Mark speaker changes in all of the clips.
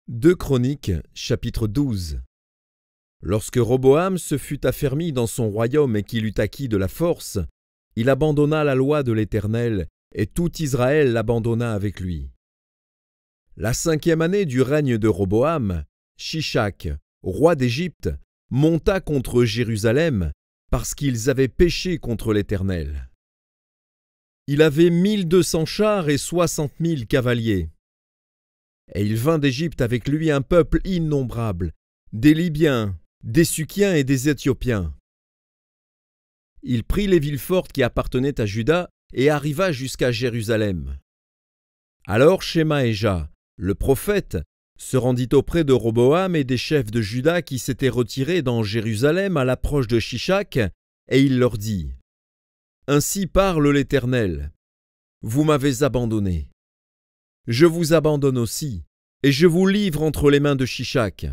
Speaker 1: 2 Chroniques, chapitre 12. Lorsque Roboam se fut affermi dans son royaume et qu'il eut acquis de la force, il abandonna la loi de l'Éternel, et tout Israël l'abandonna avec lui. La 5e année du règne de Roboam, Shishak, roi d'Égypte, monta contre Jérusalem, parce qu'ils avaient péché contre l'Éternel. Il avait 1200 chars et 60 000 cavaliers. Et il vint d'Égypte avec lui un peuple innombrable, des Libyens, des Sukiens et des Éthiopiens. Il prit les villes fortes qui appartenaient à Juda et arriva jusqu'à Jérusalem. Alors Shemaéja, le prophète, se rendit auprès de Roboam et des chefs de Juda qui s'étaient retirés dans Jérusalem à l'approche de Shishak, et il leur dit : « Ainsi parle l'Éternel, vous m'avez abandonné. Je vous abandonne aussi, et je vous livre entre les mains de Shishak. »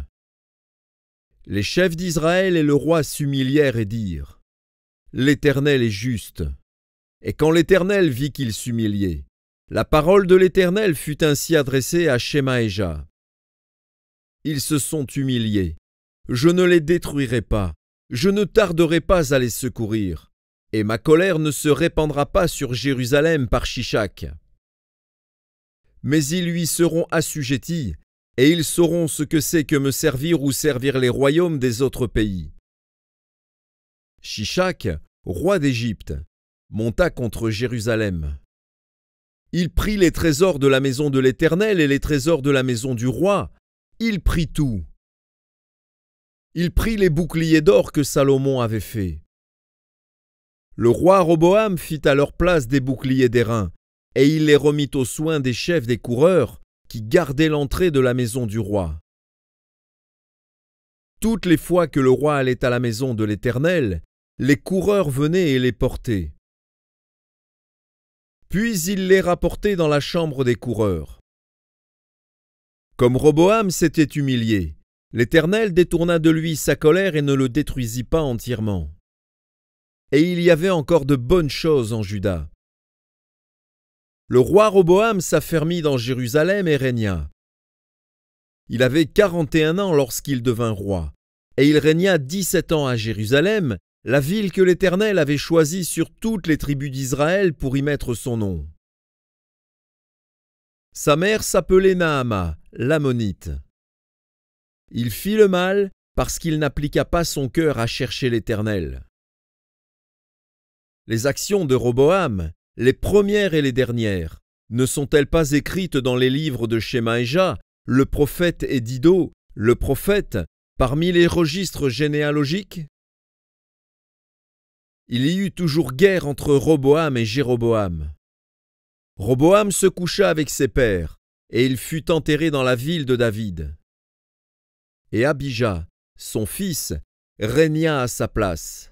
Speaker 1: Les chefs d'Israël et le roi s'humilièrent et dirent : « L'Éternel est juste. » Et quand l'Éternel vit qu'il s'humiliait, la parole de l'Éternel fut ainsi adressée à Shemaéja. « Ils se sont humiliés. Je ne les détruirai pas. Je ne tarderai pas à les secourir. Et ma colère ne se répandra pas sur Jérusalem par Shishak. Mais ils lui seront assujettis, et ils sauront ce que c'est que me servir ou servir les royaumes des autres pays. » Shishak, roi d'Égypte, monta contre Jérusalem. Il prit les trésors de la maison de l'Éternel et les trésors de la maison du roi. Il prit tout. Il prit les boucliers d'or que Salomon avait faits. Le roi Roboam fit à leur place des boucliers d'airain, et il les remit aux soins des chefs des coureurs qui gardaient l'entrée de la maison du roi. Toutes les fois que le roi allait à la maison de l'Éternel, les coureurs venaient et les portaient. Puis il les rapportait dans la chambre des coureurs. Comme Roboam s'était humilié, l'Éternel détourna de lui sa colère et ne le détruisit pas entièrement. Et il y avait encore de bonnes choses en Juda. Le roi Roboam s'affermit dans Jérusalem et régna. Il avait 41 ans lorsqu'il devint roi, et il régna 17 ans à Jérusalem, la ville que l'Éternel avait choisie sur toutes les tribus d'Israël pour y mettre son nom. Sa mère s'appelait Naama, l'Ammonite. Il fit le mal parce qu'il n'appliqua pas son cœur à chercher l'Éternel. Les actions de Roboam, les premières et les dernières, ne sont-elles pas écrites dans les livres de Shemaéja, le prophète, et d'Iddo, le prophète, parmi les registres généalogiques? Il y eut toujours guerre entre Roboam et Jéroboam. Roboam se coucha avec ses pères, et il fut enterré dans la ville de David. Et Abija, son fils, régna à sa place.